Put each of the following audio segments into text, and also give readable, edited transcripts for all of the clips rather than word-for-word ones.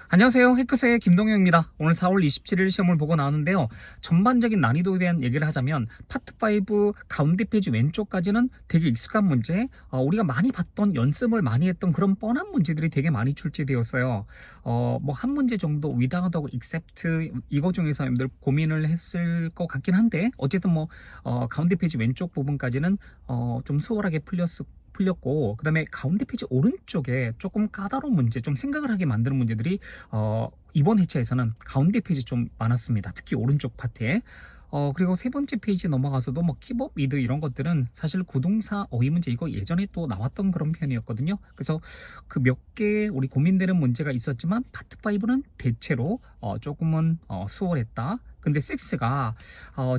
안녕하세요. 해크스의 김동영입니다. 오늘 4월 27일 시험을 보고 나왔는데요. 전반적인 난이도에 대한 얘기를 하자면 파트 5 가운데 페이지 왼쪽까지는 되게 익숙한 문제, 우리가 많이 봤던 연습을 많이 했던 그런 뻔한 문제들이 되게 많이 출제되었어요. 뭐 한 문제 정도 without 하고 except 이거 중에서 여러분들 고민을 했을 것 같긴 한데 어쨌든 뭐 가운데 페이지 왼쪽 부분까지는 좀 수월하게 풀렸고, 그 다음에 가운데 페이지 오른쪽에 조금 까다로운 문제, 좀 생각을 하게 만드는 문제들이 이번 회차에서는 가운데 페이지 좀 많았습니다. 특히 오른쪽 파트에. 그리고 세 번째 페이지 넘어가서도 뭐 키법 미드 이런 것들은 사실 구동사 어휘 문제 이거 예전에 또 나왔던 그런 편이었거든요. 그래서 그 몇 개 우리 고민되는 문제가 있었지만 파트 5는 대체로 조금은 수월했다. 근데 6가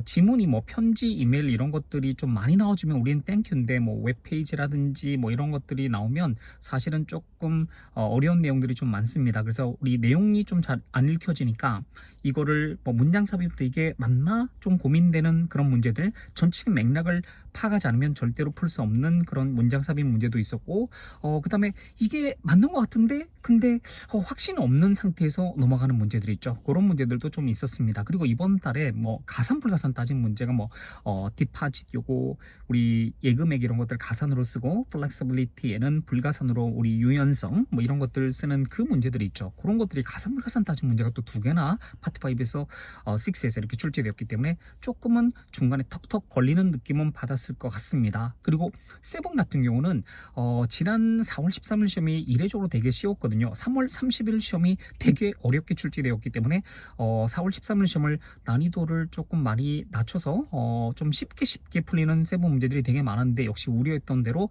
지문이 뭐 편지, 이메일 이런 것들이 좀 많이 나와주면 우리는 땡큐인데 뭐 웹페이지라든지 뭐 이런 것들이 나오면 사실은 조금 어려운 내용들이 좀 많습니다. 그래서 우리 내용이 좀 잘 안 읽혀지니까 이거를 뭐 문장 삽입도 이게 맞나 좀 고민되는 그런 문제들, 전체 맥락을 파악하지 않으면 절대로 풀 수 없는 그런 문장 삽입 문제도 있었고, 그 다음에 이게 맞는 것 같은데 근데 확신 없는 상태에서 넘어가는 문제들이 있죠. 그런 문제들도 좀 있었습니다. 그리고 이번 달에 뭐 가산 불가산 따진 문제가 뭐 디파짓 요거 우리 예금액 이런 것들 가산으로 쓰고, 플렉서빌리티에는 불가산으로 우리 유연성 뭐 이런 것들 쓰는 그 문제들이 있죠. 그런 것들이 가산 불가산 따진 문제가 또 두 개나 파트 5에서 6에서 이렇게 출제되었기 때문에 조금은 중간에 턱턱 걸리는 느낌은 받았을 것 같습니다. 그리고 세븐 같은 경우는 지난 4월 13일 시험이 이례적으로 되게 쉬웠거든요. 3월 30일 시험이 되게 어렵게 출제되었기 때문에 4월 13일 시험을 난이도를 조금 많이 낮춰서 좀 쉽게 풀리는 세븐 문제들이 되게 많았는데, 역시 우려했던 대로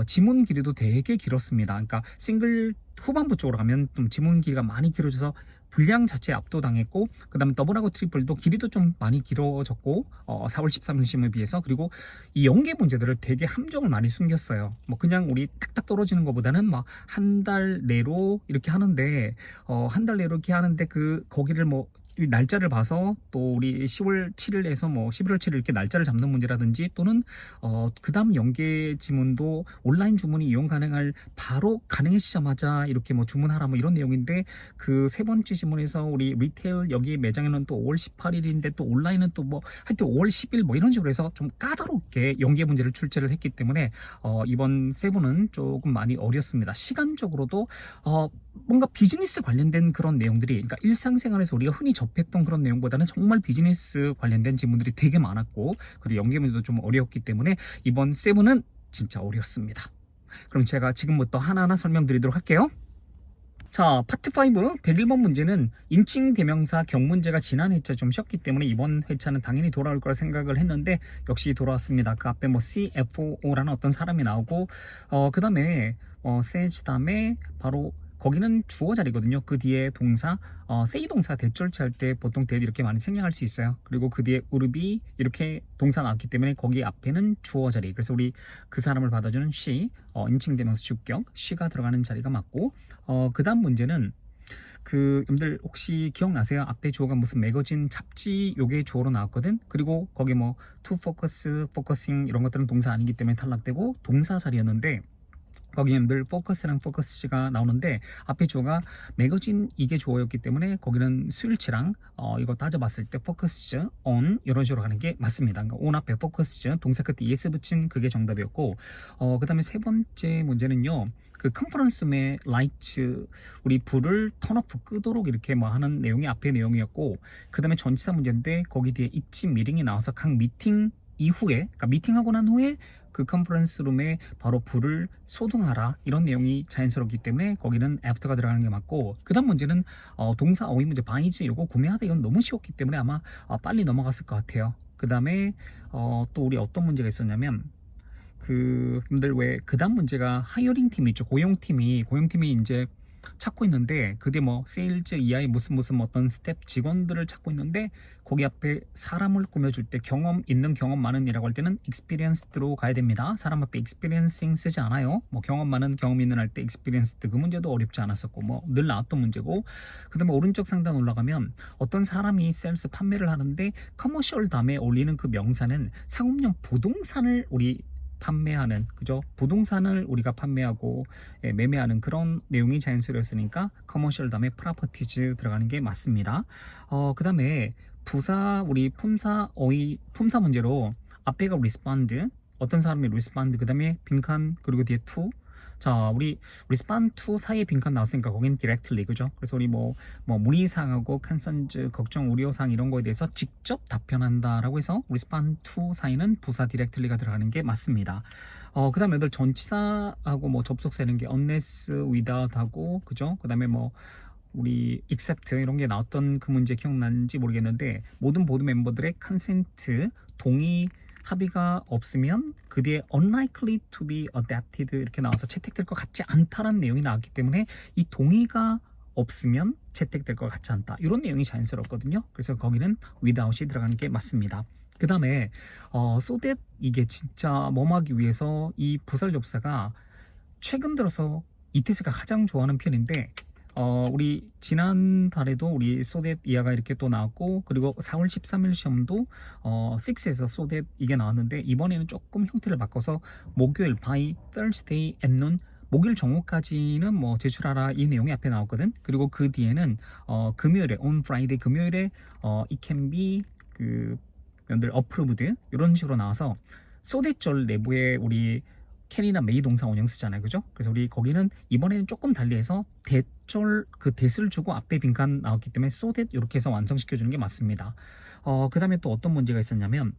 지문 길이도 되게 길었습니다. 그러니까 싱글 후반부 쪽으로 가면 좀 지문 길이가 많이 길어져서 분량 자체에 압도당했고, 그 다음에 더블하고 트리플도 길이도 좀 많이 길어졌고 4월 13일 시험에 비해서. 그리고 이 연계 문제들을 되게 함정을 많이 숨겼어요. 뭐 그냥 우리 탁탁 떨어지는 것보다는 막 한 달 내로 이렇게 하는데 한 달 내로 이렇게 하는데 거기를 뭐 이 날짜를 봐서 또 우리 10월 7일에서 뭐 11월 7일 이렇게 날짜를 잡는 문제라든지, 또는 그 다음 연계 지문도 온라인 주문이 이용 가능할 바로 가능해지자마자 이렇게 뭐 주문하라 뭐 이런 내용인데, 그 세 번째 지문에서 우리 리테일 여기 매장에는 또 5월 18일인데 또 온라인은 또 뭐 하여튼 5월 10일 뭐 이런 식으로 해서 좀 까다롭게 연계 문제를 출제를 했기 때문에 이번 세븐은 조금 많이 어렵습니다. 시간적으로도 뭔가 비즈니스 관련된 그런 내용들이, 그러니까 일상생활에서 우리가 흔히 접했던 그런 내용보다는 정말 비즈니스 관련된 지문들이 되게 많았고, 그리고 연계 문제도 좀 어려웠기 때문에 이번 세븐은 진짜 어렵습니다. 그럼 제가 지금부터 하나하나 설명드리도록 할게요. 자, 파트 5 101번 문제는 인칭 대명사 경문제가 지난 회차 좀 쉬었기 때문에 이번 회차는 당연히 돌아올 거라 생각을 했는데 역시 돌아왔습니다. 그 앞에 뭐 CFO라는 어떤 사람이 나오고, 그 다음에 says 다음에 바로 거기는 주어 자리거든요. 그 뒤에 동사, say 동사 대절치할 때 보통 that 이렇게 많이 생략할 수 있어요. 그리고 그 뒤에 would be 이렇게 동사 나왔기 때문에 거기 앞에는 주어 자리. 그래서 우리 그 사람을 받아주는 she, 인칭대명사 주격, she가 들어가는 자리가 맞고, 그 다음 문제는 여러분들 혹시 기억나세요? 앞에 주어가 무슨 매거진, 잡지 요게 주어로 나왔거든. 그리고 거기 뭐 to focus, focusing 이런 것들은 동사 아니기 때문에 탈락되고 동사 자리였는데, 거기는 늘 포커스랑 포커스가 나오는데 앞에 주어가 매거진 이게 주어였기 때문에 거기는 스윌치랑 이거 따져봤을 때 포커스 on 이런 식으로 가는 게 맞습니다. 그러니까 on 앞에 포커스 동사 끝에 es 붙인 그게 정답이었고, 그 다음에 세 번째 문제는요, 그 컨퍼런스의 라이츠 우리 불을 턴오프 끄도록 이렇게 뭐 하는 내용이 앞에 내용이었고, 그 다음에 전치사 문제인데 거기 뒤에 입지 미팅이 나와서 각 미팅 이후에, 그러니까 미팅하고 난 후에 그 컨퍼런스 룸에 바로 불을 소등하라 이런 내용이 자연스럽기 때문에 거기는 after가 들어가는 게 맞고, 그 다음 문제는 동사 어휘 문제 바이즈 요거 구매하다 이건 너무 쉬웠기 때문에 아마 빨리 넘어갔을 것 같아요. 그 다음에 또 우리 어떤 문제가 있었냐면 분들 왜 그 다음 문제가 하이어링 팀이 있죠. 고용팀이 이제 찾고 있는데 그게 뭐 세일즈 이하의 무슨 어떤 스텝 직원들을 찾고 있는데, 거기 앞에 사람을 꾸며줄 때 경험 있는 경험 많은 이라고 할 때는 experienced로 가야 됩니다. 사람 앞에 experiencing 쓰지 않아요. 뭐 경험 많은 경험 있는 할 때 experienced, 그 문제도 어렵지 않았었고 뭐 늘 나왔던 문제고, 그 다음에 오른쪽 상단 올라가면 어떤 사람이 셀스 판매를 하는데 커머셜 다음에 올리는 그 명사는 상업용 부동산을 우리 판매하는 그죠? 부동산을 우리가 판매하고 매매하는 그런 내용이 자연스러웠으니까 커머셜 다음에 프로퍼티즈 들어가는 게 맞습니다. 그다음에 부사 우리 품사 문제로 앞에가 리스폰드 어떤 사람이 리스폰드 그다음에 빈칸 그리고 뒤에 to 자 우리 리스폰 to 사이에 빈칸 나왔으니까 거기는 디렉틀리 그죠? 그래서 우리 뭐 문의사항하고 컨선즈 걱정 우려사항 이런 거에 대해서 직접 답변한다라고 해서 리스폰 to 사이는 부사 디렉틀리가 들어가는 게 맞습니다. 그다음에 애들 전치사하고 뭐 접속사 이런 게 unless, without 하고 그죠? 그다음에 뭐 우리 except 이런 게 나왔던 그 문제 기억나는지 모르겠는데 모든 보드 멤버들의 consent 동의 합의가 없으면 그 뒤에 unlikely to be adapted 이렇게 나와서 채택될 것 같지 않다라는 내용이 나왔기 때문에 이 동의가 없으면 채택될 것 같지 않다 이런 내용이 자연스럽거든요. 그래서 거기는 without이 들어가는 게 맞습니다. 그 다음에 so that 이게 진짜 뭐하기 위해서 이 부설접사가 최근 들어서 이태스가 가장 좋아하는 편인데 우리 지난달에도 우리 소댓 이하가 이렇게 또 나왔고 그리고 4월 13일 시험도 6에서 소댓 이게 나왔는데 이번에는 조금 형태를 바꿔서 목요일 by Thursday at noon 목요일 정오까지는 뭐 제출하라 이 내용이 앞에 나왔거든. 그리고 그 뒤에는 금요일에 on Friday 금요일에 it can be 그 면들 approved 이런 식으로 나와서 소댓절 내부에 우리 캔이나 메이 동사 원형 쓰잖아요. 그죠? 그래서 우리 거기는 이번에는 조금 달리해서 대절 그 대를 주고 앞에 빈칸 나왔기 때문에 so that 이렇게 해서 완성시켜 주는 게 맞습니다. 그 다음에 또 어떤 문제가 있었냐면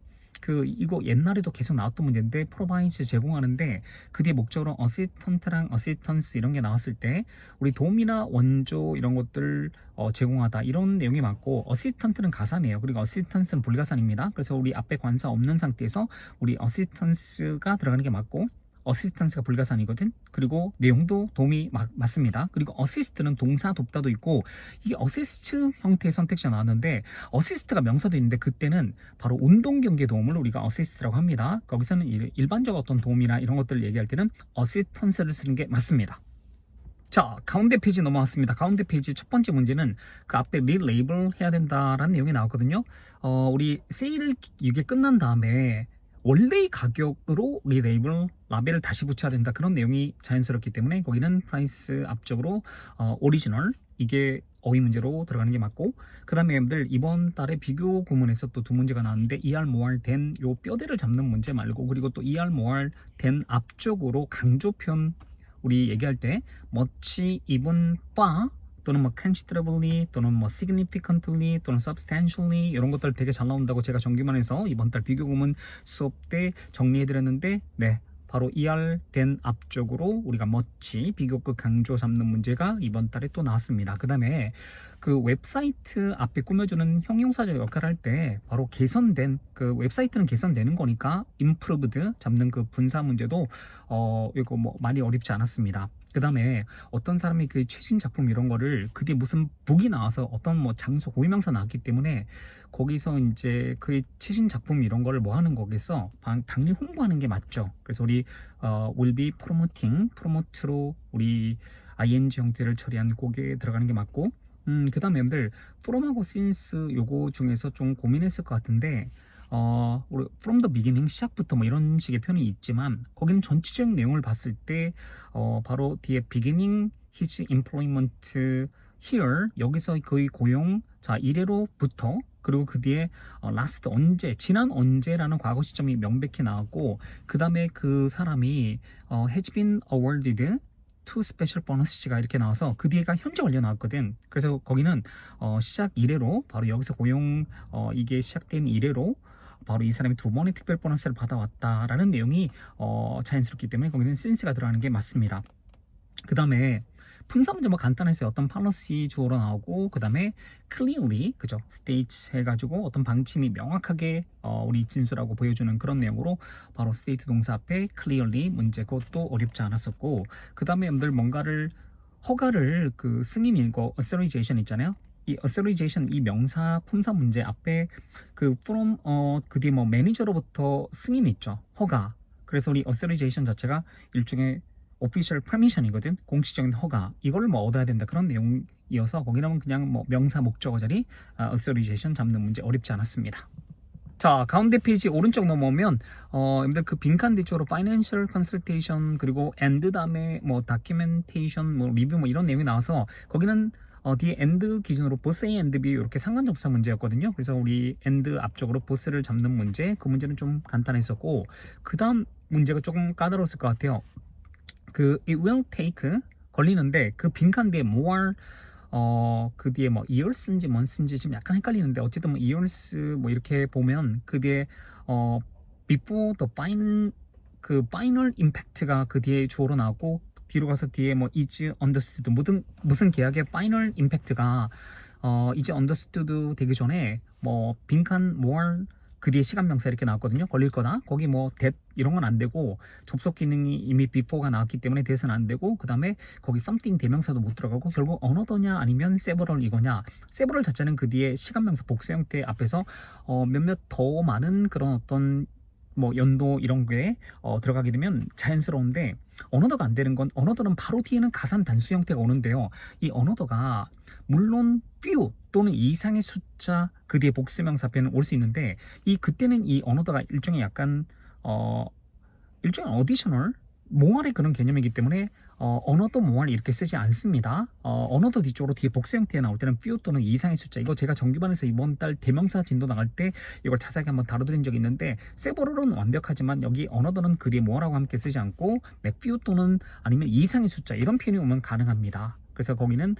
이거 옛날에도 계속 나왔던 문제인데 프로바이스 제공하는데 그 뒤에 목적으로 어시스턴트랑 어시스턴스 이런 게 나왔을 때 우리 도움이나 원조 이런 것들 제공하다 이런 내용이 맞고 어시스턴트는 가사네요. 그리고 어시스턴스는 불가산입니다. 그래서 우리 앞에 관사 없는 상태에서 우리 어시스턴스가 들어가는 게 맞고 어시스턴스가 불가산이거든. 그리고 내용도 도움이 맞습니다. 그리고 어시스트는 동사 돕다도 있고 이게 어시스트 형태의 선택지가 나왔는데 어시스트가 명사도 있는데 그때는 바로 운동 경기의 도움을 우리가 어시스트라고 합니다. 거기서는 일반적 어떤 도움이나 이런 것들을 얘기할 때는 어시스턴스를 쓰는 게 맞습니다. 자, 가운데 페이지 넘어왔습니다. 가운데 페이지 첫 번째 문제는 그 앞에 리레이블 해야 된다라는 내용이 나왔거든요. 우리 세일 이게 끝난 다음에 원래의 가격으로 리레이블 라벨을 다시 붙여야 된다 그런 내용이 자연스럽기 때문에 거기는 프라이스 앞쪽으로 오리지널 이게 어휘 문제로 들어가는 게 맞고 그 다음에 여러분들 이번 달에 비교 구문에서 또 두 문제가 나왔는데 ER more than 요 뼈대를 잡는 문제 말고 그리고 또 ER more than 앞쪽으로 강조 표현 우리 얘기할 때 much, even, far 또는 뭐 considerably 또는 뭐 significantly 또는 substantially 이런 것들 되게 잘 나온다고 제가 정규만에서 이번 달 비교 구문 수업 때 정리해 드렸는데 네 바로 ER 된 앞쪽으로 우리가 멋지 비교급 강조 잡는 문제가 이번 달에 또 나왔습니다. 그 다음에 그 웹사이트 앞에 꾸며주는 형용사적 역할을 할 때 바로 개선된 그 웹사이트는 개선되는 거니까 improved 잡는 그 분사 문제도 이거 뭐 많이 어렵지 않았습니다. 그 다음에 어떤 사람이 그 최신 작품 이런 거를 그 뒤에 무슨 북이 나와서 어떤 뭐 장소 고유명사 나왔기 때문에 거기서 이제 그 최신 작품 이런 거를 뭐 하는 거겠어 당연히 홍보하는 게 맞죠. 그래서 우리 will be promoting promote로 우리 ing 형태를 처리한 곡에 들어가는 게 맞고 그 다음에 여러분들 from하고 since 요거 중에서 좀 고민했을 것 같은데 우리 from the beginning 시작부터 뭐 이런 식의 표현이 있지만 거기는 전체적 내용을 봤을 때 바로 뒤에 beginning his employment here 여기서 거의 고용 자 이래로부터 그리고 그 뒤에 last 언제 지난 언제라는 과거 시점이 명백히 나왔고 그 다음에 그 사람이 has been awarded to special bonus가 이렇게 나와서 그 뒤에가 현재 완료 나왔거든. 그래서 거기는 시작 이래로 바로 여기서 고용 이게 시작된 이래로 바로 이 사람이 두 번의 특별 보너스를 받아왔다라는 내용이 자연스럽기 때문에 거기는 since가 들어가는 게 맞습니다. 그 다음에 품사 문제 뭐 간단했어요. 어떤 policy 주어로 나오고 그 다음에 clearly 그죠 state 해가지고 어떤 방침이 명확하게 우리 진술하고 보여주는 그런 내용으로 바로 state 동사 앞에 clearly 문제 그것도 어렵지 않았었고 그 다음에 여러분들 뭔가를 허가를 그 승인이고 authorization 있잖아요. 이 authorization 이 명사 품사 문제 앞에 그 from 그 뒤에 뭐 매니저로부터 승인 있죠. 허가. 그래서 우리 authorization 자체가 일종의 official permission이거든. 공식적인 허가. 이걸 뭐 얻어야 된다. 그런 내용이어서 거기는 그냥 뭐 명사 목적어 자리 authorization 잡는 문제 어렵지 않았습니다. 자, 가운데 페이지 오른쪽 넘어오면 여러분들 그 빈칸 뒤쪽으로 파이낸셜 컨설테이션 그리고 엔드 다음에 뭐 다큐멘테이션 뭐 리뷰 뭐 이런 내용이 나와서 거기는 뒤에 엔드 기준으로 보스 A, 엔드 B 이렇게 상관접사 문제였거든요. 그래서 우리 엔드 앞쪽으로 보스를 잡는 문제, 그 문제는 좀 간단했었고 그 다음 문제가 조금 까다로웠을 것 같아요. 그 it will take 걸리는데 그 빈칸 뒤에 more 그 뒤에 뭐 years인지 months인지 지금 약간 헷갈리는데 어쨌든 뭐 years 뭐 이렇게 보면 그 뒤에 before the final impact가 그 뒤에 주어로 나오고 뒤로 가서 뒤에 뭐 is understood 무슨 계약의 final impact가 이제 understood 되기 전에 뭐 빈칸 more 그 뒤에 시간 명사 이렇게 나왔거든요. 걸릴 거다. 거기 뭐 that 이런 건 안 되고 접속 기능이 이미 before가 나왔기 때문에 that은 안 되고 그 다음에 거기 something 대명사도 못 들어가고 결국 another냐 아니면 several 이거냐. several 자체는 그 뒤에 시간 명사 복수 형태 앞에서 몇몇 더 많은 그런 어떤 뭐 연도 이런 게 들어가게 되면 자연스러운데 언어더가 안 되는 건 언어더는 바로 뒤에는 가산 단수 형태가 오는데요. 이 언어더가 물론 few 또는 이상의 숫자 그 뒤에 복수명사 앞에는 올 수 있는데 그때는 이 언어더가 일종의 약간 일종의 어디셔널 몽환의 그런 개념이기 때문에 언어도 몽환 이렇게 쓰지 않습니다. 언어도 뒤쪽으로 뒤에 복수 형태에 나올 때는 few 또는 이상의 숫자 이거 제가 정규반에서 이번 달 대명사 진도 나갈 때 이걸 자세하게 한번 다뤄드린 적이 있는데 several은 완벽하지만 여기 언어도는 그 뒤에 뭐라고 함께 쓰지 않고 few 또는 아니면 이상의 숫자 이런 표현이 오면 가능합니다. 그래서 거기는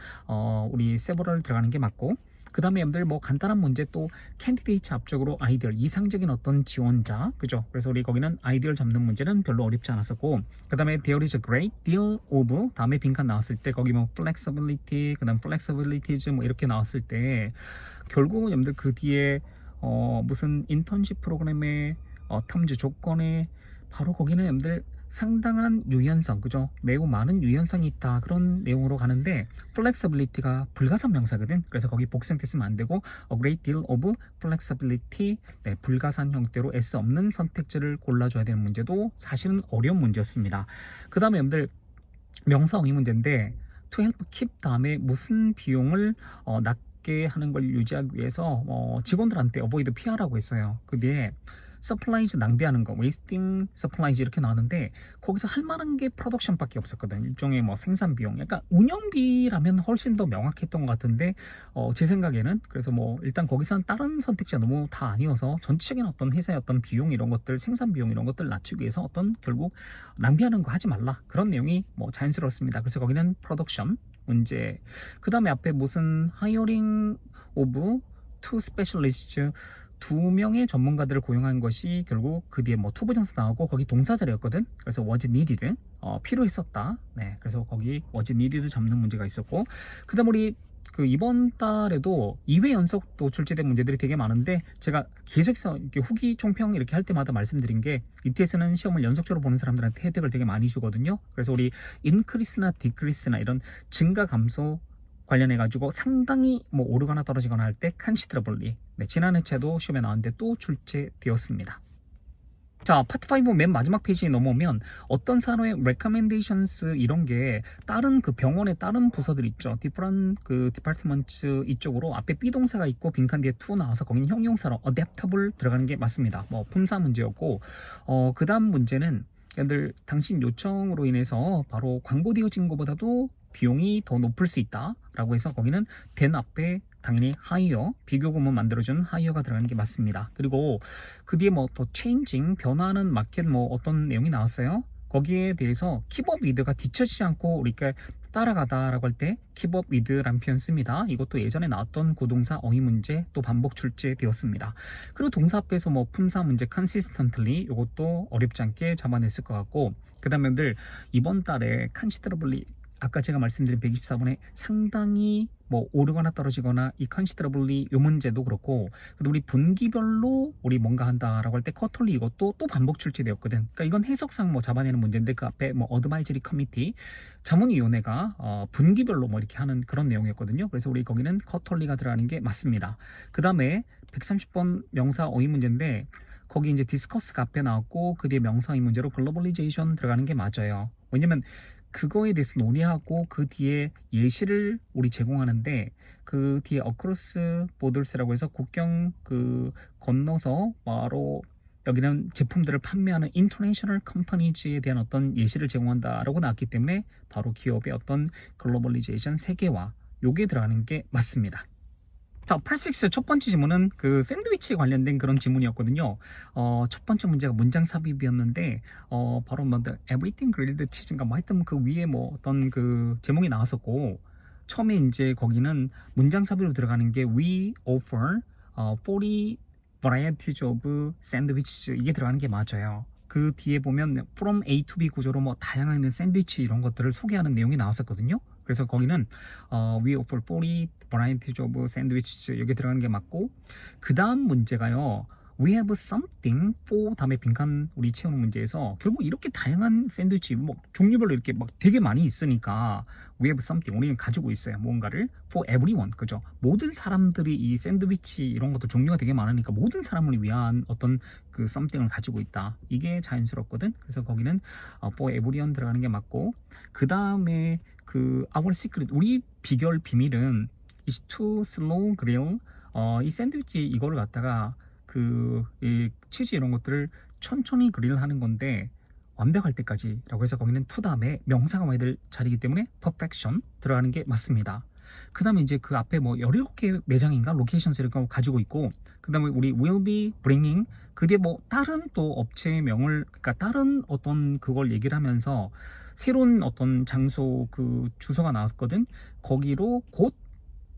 우리 several 들어가는 게 맞고 그 다음에 여러분들 뭐 간단한 문제 또 캔디데이트 앞쪽으로 아이디얼 이상적인 어떤 지원자 그죠? 그래서 우리 거기는 아이디얼 잡는 문제는 별로 어렵지 않았었고 그 다음에 there is a great deal of 다음에 빈칸 나왔을 때 거기 뭐 flexibility 그 다음 flexibilities 뭐 이렇게 나왔을 때 결국은 여러분들 그 뒤에 무슨 인턴십 프로그램의 탐지 조건에 바로 거기는 여러분들 상당한 유연성, 그죠? 매우 많은 유연성이 있다 그런 내용으로 가는데 flexibility가 불가산 명사거든. 그래서 거기 복수 형태 쓰면 안 되고 a great deal of flexibility 불가산 형태로 S 없는 선택지를 골라줘야 되는 문제도 사실은 어려운 문제였습니다. 그 다음에 여러분들 명사 어휘 문제인데 to help keep 다음에 무슨 비용을 낮게 하는 걸 유지하기 위해서 직원들한테 avoid 피하라고 했어요. 그 뒤에 supplies 낭비하는 거, wasting supplies 이렇게 나왔는데 거기서 할 만한 게 프로덕션밖에 없었거든. 일종의 뭐 생산 비용, 약간 운영비라면 훨씬 더 명확했던 것 같은데 제 생각에는 그래서 뭐 일단 거기서는 다른 선택지가 너무 다 아니어서 전체적인 어떤 회사의 어떤 비용 이런 것들, 생산 비용 이런 것들 낮추기 위해서 어떤 결국 낭비하는 거 하지 말라 그런 내용이 뭐 자연스러웠습니다. 그래서 거기는 프로덕션 문제. 그 다음에 앞에 무슨 hiring of two specialists 2명의 전문가들을 고용한 것이 결국 그 뒤에 뭐 투부정사 나오고 거기 동사 자리였거든. 그래서 was needed 필요했었다. 네, 그래서 거기 was needed 잡는 문제가 있었고 그다음 우리 그 이번 달에도 2회 연속 또 출제된 문제들이 되게 많은데 제가 계속해서 이렇게 후기 총평 이렇게 할 때마다 말씀드린 게 ETS는 시험을 연속적으로 보는 사람들한테 혜택을 되게 많이 주거든요. 그래서 우리 increase나 decrease나 이런 증가 감소 관련해 가지고 상당히 뭐 오르거나 떨어지거나 할 때 considerably 지난 회차도 시험에 나왔는데 또 출제되었습니다. 자, 파트 5 맨 마지막 페이지에 넘어오면 어떤 산호의 recommendations 이런 게 다른 그 병원의 다른 부서들 있죠. different 그 departments 이쪽으로 앞에 비동사가 있고 빈칸 뒤에 to 나와서 거긴 형용사로 adaptable 들어가는 게 맞습니다. 뭐 품사 문제였고 그 다음 문제는 얘들 당신 요청으로 인해서 바로 광고되어진 것보다도 비용이 더 높을 수 있다 라고 해서 거기는 than 앞에 당연히 higher 비교금을 만들어준 higher가 들어가는 게 맞습니다. 그리고 그 뒤에 뭐 더 changing 변화하는 마켓 뭐 어떤 내용이 나왔어요. 거기에 대해서 keep up with가 뒤처지지 않고 우리가 따라가다 라고 할 때 keep up with라는 표현 씁니다. 이것도 예전에 나왔던 구동사 어휘 문제 또 반복 출제되었습니다. 그리고 동사 앞에서 뭐 품사 문제 consistently 이것도 어렵지 않게 잡아냈을 것 같고 그 다음에 이번 달에 considerably 아까 제가 말씀드린 124번에 상당히 뭐 오르거나 떨어지거나 이 considerably 요 문제도 그렇고 우리 분기별로 우리 뭔가 한다라고 할 때 quarterly 이것도 또 반복 출제되었거든. 그러니까 이건 해석상 뭐 잡아내는 문제인데 그 앞에 뭐 advisory committee 자문위원회가 분기별로 뭐 이렇게 하는 그런 내용이었거든요. 그래서 우리 거기는 quarterly가 들어가는 게 맞습니다. 그 다음에 130번 명사 어휘 문제인데 거기 이제 디스커스가 앞에 나왔고 그 뒤에 명사 어휘 문제로 글로벌리제이션 들어가는 게 맞아요. 왜냐면 그거에 대해서 논의하고 그 뒤에 예시를 우리 제공하는데 그 뒤에 어크로스 보더스라고 해서 국경 그 건너서 바로 여기는 제품들을 판매하는 인터내셔널 컴퍼니즈에 대한 어떤 예시를 제공한다라고 나왔기 때문에 바로 기업의 어떤 글로벌리제이션 세계화 요게 들어가는 게 맞습니다. 자, 86 첫 번째 질문은 그 샌드위치에 관련된 그런 질문이었거든요. 첫 번째 문제가 문장 삽입이었는데, 바로 뭐 The Everything Grilled Cheese인가 뭐 하여튼 그 위에 뭐 어떤 그 제목이 나왔었고, 처음에 이제 거기는 문장 삽입으로 들어가는 게 We offer 40 varieties of sandwiches 이게 들어가는 게 맞아요. 그 뒤에 보면 from A to B 구조로 뭐 다양한 샌드위치 이런 것들을 소개하는 내용이 나왔었거든요. 그래서 거기는 we offer 40 varieties of sandwiches 여기 들어가는 게 맞고 그 다음 문제가요. We have something for 다음에 빈칸 우리 채우는 문제에서 결국 이렇게 다양한 샌드위치 뭐 종류별로 이렇게 막 되게 많이 있으니까 we have something 우리는 가지고 있어요. 뭔가를 for everyone 그죠? 모든 사람들이 이 샌드위치 이런 것도 종류가 되게 많으니까 모든 사람을 위한 어떤 그 something을 가지고 있다. 이게 자연스럽거든. 그래서 거기는 for everyone 들어가는 게 맞고 그 다음에 그 our secret 우리 비결 비밀은 is to slow grill 이 샌드위치 이거를 갖다가 이 치즈 이런 것들을 천천히 그릴을 하는 건데 완벽할 때까지라고 해서 거기는 to 다음에 명사가 와야 될 자리이기 때문에 perfection 들어가는 게 맞습니다. 그 다음에 이제 그 앞에 뭐 17개 매장인가 로케이션스를 가지고 있고 그 다음에 우리 will be bringing 그게 뭐 다른 또 업체명을 그러니까 다른 어떤 그걸 얘기를 하면서 새로운 어떤 장소 그 주소가 나왔거든. 거기로 곧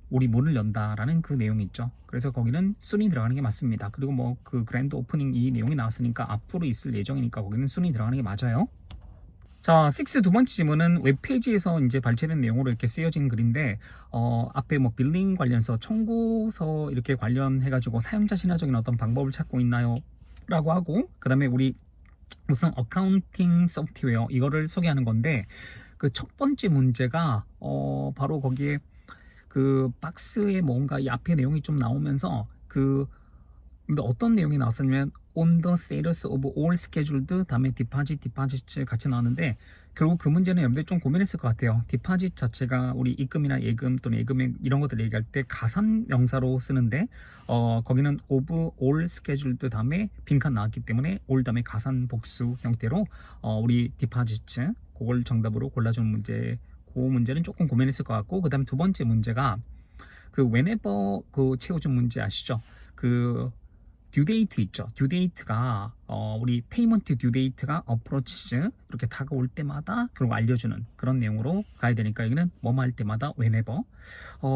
우리 문을 연다라는 그 내용이 있죠. 그래서 거기는 soon이 들어가는 게 맞습니다. 그리고 뭐 그 그랜드 오프닝 이 내용이 나왔으니까 앞으로 있을 예정이니까 거기는 soon이 들어가는 게 맞아요. 자, 6 두 번째 질문은 웹페이지에서 이제 발췌된 내용으로 이렇게 쓰여진 글인데 앞에 뭐 빌링 관련해서 청구서 이렇게 관련해가지고 사용자 신화적인 어떤 방법을 찾고 있나요? 라고 하고 그 다음에 우리 무슨 어카운팅 소프트웨어 이거를 소개하는 건데 그 첫 번째 문제가 바로 거기에 그 박스에 뭔가 이 앞에 내용이 좀 나오면서 근데 어떤 내용이 나왔었냐면 on the status of all scheduled 다음에 deposit 같이 나왔는데 결국 그 문제는 여러분들 좀 고민했을 것 같아요. 디파짓 자체가 우리 입금이나 예금 또는 예금액 이런 것들 얘기할 때 가산 명사로 쓰는데 거기는 of all scheduled 다음에 빈칸 나왔기 때문에 all 다음에 가산 복수 형태로 우리 디파짓 그걸 정답으로 골라주는 문제 그 문제는 조금 고민했을 것 같고 그 다음 두 번째 문제가 그 whenever 그 채워준 문제 아시죠? 그 듀데이트 있죠. 듀데이트가 우리 페이먼트 듀데이트가 어프로치즈 이렇게 다가올 때마다 결국 알려주는 그런 내용으로 가야 되니까 여기는 뭐뭐 할 때마다 whenever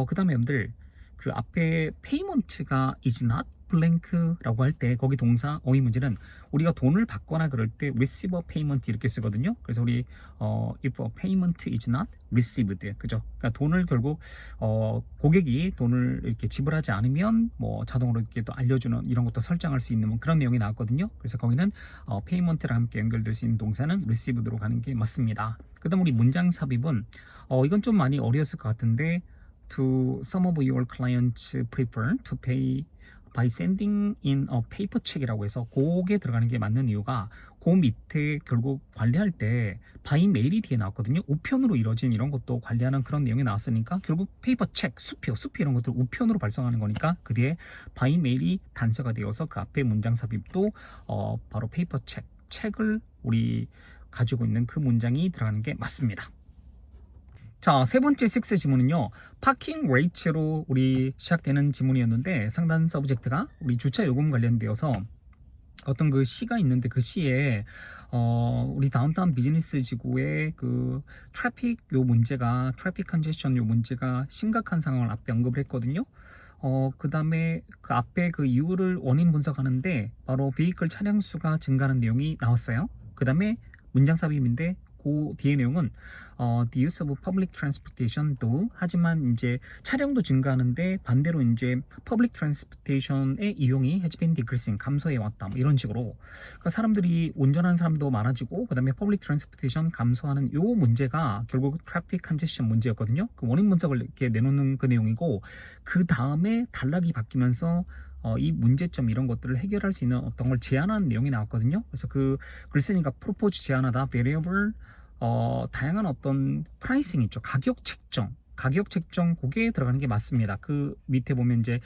그 다음에 여러분들 그 앞에 페이먼트가 is not blank라고 할 때 거기 동사 어휘 문제는 우리가 돈을 받거나 그럴 때 receive a payment 이렇게 쓰거든요. 그래서 우리 if a payment is not received 그죠? 그러니까 돈을 결국 고객이 돈을 이렇게 지불하지 않으면 뭐 자동으로 이렇게 또 알려주는 이런 것도 설정할 수 있는 뭐 그런 내용이 나왔거든요. 그래서 거기는 payment랑 함께 연결될 수 있는 동사는 received로 가는 게 맞습니다. 그다음 우리 문장 삽입은 이건 좀 많이 어려웠을 것 같은데 to some of your clients prefer to pay by sending in a paper check이라고 해서 그게 들어가는 게 맞는 이유가 그 밑에 결국 관리할 때 by mail이 뒤에 나왔거든요. 우편으로 이루어진 이런 것도 관리하는 그런 내용이 나왔으니까 결국 페이퍼 책, 수표 이런 것들 우편으로 발송하는 거니까 그 뒤에 by mail이 단서가 되어서 그 앞에 문장 삽입도 바로 페이퍼 책을 우리 가지고 있는 그 문장이 들어가는 게 맞습니다. 자, 세 번째 6 지문은요. 파킹 레이츠로 우리 시작되는 지문이었는데 상단 서브젝트가 우리 주차 요금 관련되어서 어떤 그 시가 있는데 그 시에 우리 다운타운 비즈니스 지구의 그 트래픽 요 문제가 트래픽 컨제션 요 문제가 심각한 상황을 앞에 언급을 했거든요. 그 다음에 그 앞에 그 이유를 원인 분석하는데 바로 베이클 차량 수가 증가하는 내용이 나왔어요. 그 다음에 문장 삽입인데 그 뒤에 내용은 the use of public transportation도 하지만 이제 차량도 증가하는데 반대로 이제 public transportation의 이용이 has been decreasing 감소해 왔다 뭐 이런 식으로 그러니까 사람들이 운전하는 사람도 많아지고 그 다음에 public transportation 감소하는 요 문제가 결국 traffic congestion 문제였거든요. 그 원인 분석을 이렇게 내놓는 그 내용이고 그 다음에 단락이 바뀌면서 이 문제점 이런 것들을 해결할 수 있는 어떤 걸 제안하는 내용이 나왔거든요. 그래서 그 글쓴이가 프로포즈 제안하다 variable 다양한 어떤 프라이싱 있죠. 가격 책정 그게 들어가는 게 맞습니다. 그 밑에 보면 이제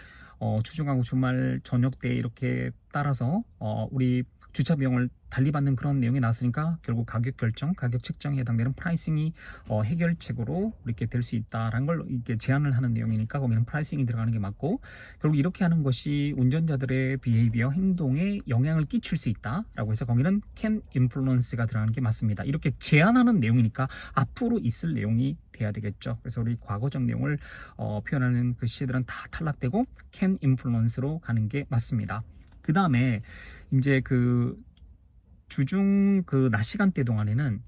주중하고 주말 저녁 때 이렇게 따라서 우리 주차 비용을 달리 받는 그런 내용이 나왔으니까 결국 가격 결정, 가격 책정에 해당되는 프라이싱이 해결책으로 이렇게 될 수 있다라는 걸 이렇게 제안을 하는 내용이니까 거기는 프라이싱이 들어가는 게 맞고, 결국 이렇게 하는 것이 운전자들의 비헤이비어 행동에 영향을 끼칠 수 있다라고 해서 거기는 can influence가 들어가는 게 맞습니다. 이렇게 제안하는 내용이니까 앞으로 있을 내용이 돼야 되겠죠. 그래서 우리 과거적 내용을 표현하는 그 시들은 다 탈락되고 can influence로 가는 게 맞습니다. 그 다음에 이제 그 주중 그 낮 시간대 동안에는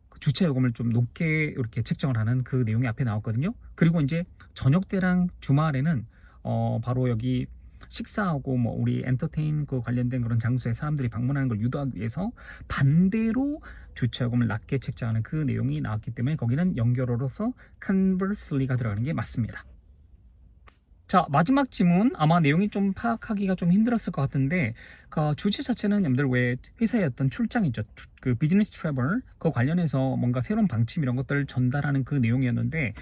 그 주차 요금을 좀 높게 이렇게 책정을 하는 그 내용이 앞에 나왔거든요. 그리고 이제 저녁 때랑 주말에는 바로 여기 식사하고 뭐 우리 엔터테인 그 관련된 그런 장소에 사람들이 방문하는 걸 유도하기 위해서 반대로 주차 요금을 낮게 책정하는 그 내용이 나왔기 때문에 거기는 연결어로서 conversely가 들어가는 게 맞습니다. 자, 마지막 지문. 아마 내용이 좀 파악하기가 좀 힘들었을 것 같은데, 그 주제 자체는 여러분들 왜 회사의 어떤 출장 있죠. 그 비즈니스 트래블, 그 관련해서 뭔가 새로운 방침 이런 것들을 전달하는 그 내용이었는데,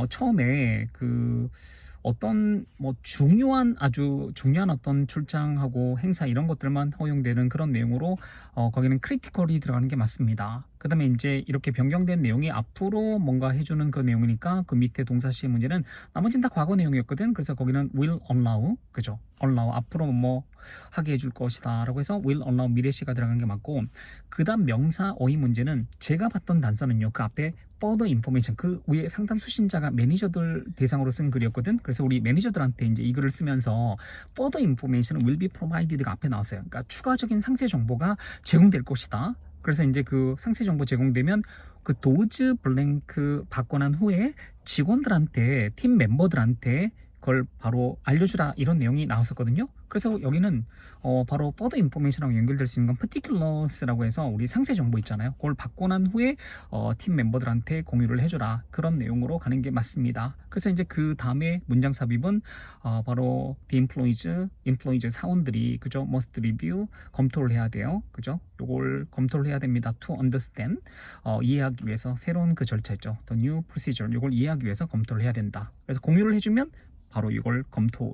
처음에 그 어떤 뭐 아주 중요한 어떤 출장하고 행사 이런 것들만 허용되는 그런 내용으로 거기는 크리티컬이 들어가는 게 맞습니다. 그 다음에 이제 이렇게 변경된 내용이 앞으로 뭔가 해주는 그 내용이니까 그 밑에 동사시의 문제는 나머지는 다 과거 내용이었거든. 그래서 거기는 will allow, 그죠? allow 앞으로 뭐 하게 해줄 것이다 라고 해서 will allow 미래시가 들어가는 게 맞고, 그 다음 명사 어휘 문제는 제가 봤던 단서는요, 그 앞에 further information, 그 위에 상단 수신자가 매니저들 대상으로 쓴 글이었거든. 그래서 우리 매니저들한테 이제 이 글을 쓰면서 further information will be provided가 앞에 나왔어요. 그러니까 추가적인 상세 정보가 제공될 것이다. 그래서 이제 그 상세 정보 제공되면 그 도즈 블랭크 받고 난 후에 직원들한테, 팀 멤버들한테 그걸 바로 알려주라 이런 내용이 나왔었거든요. 그래서 여기는 바로 further information하고 연결될 수 있는 건 particulars라고 해서 우리 상세 정보 있잖아요. 그걸 받고 난 후에 팀 멤버들한테 공유를 해주라 그런 내용으로 가는 게 맞습니다. 그래서 이제 그 다음에 문장 삽입은 바로 the employees 사원들이, 그죠? must review, 검토를 해야 돼요. 그죠? 요걸 검토를 해야 됩니다. to understand, 이해하기 위해서 새로운 그 절차 있죠. the new procedure, 요걸 이해하기 위해서 검토를 해야 된다. 그래서 공유를 해주면 바로 이걸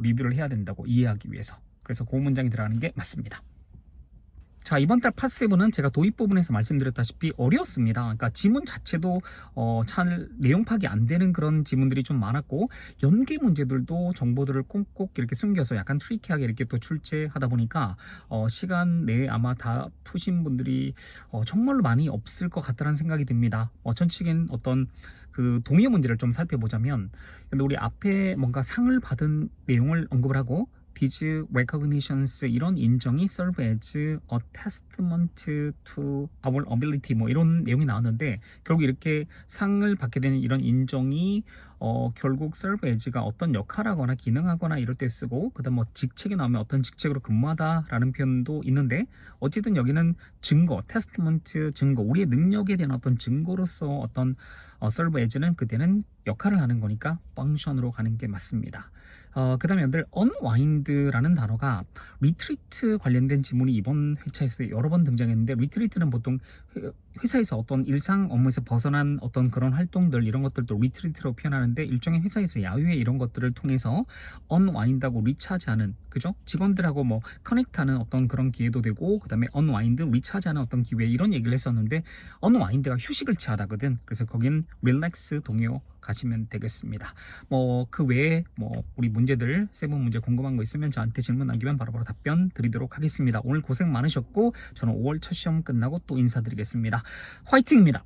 리뷰를 해야 된다고, 이해하기 위해서. 그래서 그 문장이 들어가는 게 맞습니다. 자, 이번 달 팟7은 제가 도입 부분에서 말씀드렸다시피 어려웠습니다. 그러니까 지문 자체도 잘 내용 파악이 안 되는 그런 지문들이 좀 많았고, 연계 문제들도 정보들을 꼭꼭 이렇게 숨겨서 약간 트리키하게 이렇게 또 출제하다 보니까 시간 내에 아마 다 푸신 분들이 정말로 많이 없을 것 같다는 생각이 듭니다. 전체적인 어떤 그 동의어 문제를 좀 살펴보자면, 근데 우리 앞에 뭔가 상을 받은 내용을 언급을 하고 these recognitions, 이런 인정이 serve as a testament to our ability, 뭐 이런 내용이 나왔는데, 결국 이렇게 상을 받게 되는 이런 인정이 결국 serve as가 어떤 역할하거나 기능하거나 이럴 때 쓰고, 그 다음 뭐 직책이 나오면 어떤 직책으로 근무하다 라는 표현도 있는데, 어쨌든 여기는 증거, testament, 증거, 우리의 능력에 대한 어떤 증거로서 어떤 serve as는 그때는 역할을 하는 거니까 function으로 가는 게 맞습니다. 그 다음에 여러분들 unwind라는 단어가 리트리트 관련된 지문이 이번 회차에서 여러 번 등장했는데, 리트리트는 보통 회사에서 어떤 일상 업무에서 벗어난 어떤 그런 활동들, 이런 것들도 리트리트로 표현하는데, 일종의 회사에서 야유회 이런 것들을 통해서 unwind하고 리차지하는, 그죠? 직원들하고 뭐 커넥트하는 어떤 그런 기회도 되고, 그 다음에 unwind, 리차지하는 어떤 기회, 이런 얘기를 했었는데, unwind가 휴식을 취하다거든. 그래서 거긴 relax 동요 가시면 되겠습니다. 뭐 그 외에 뭐 우리 문제들, 세부 문제 궁금한 거 있으면 저한테 질문 남기면 바로바로 답변 드리도록 하겠습니다. 오늘 고생 많으셨고, 저는 5월 첫 시험 끝나고 또 인사드리겠습니다. 화이팅입니다.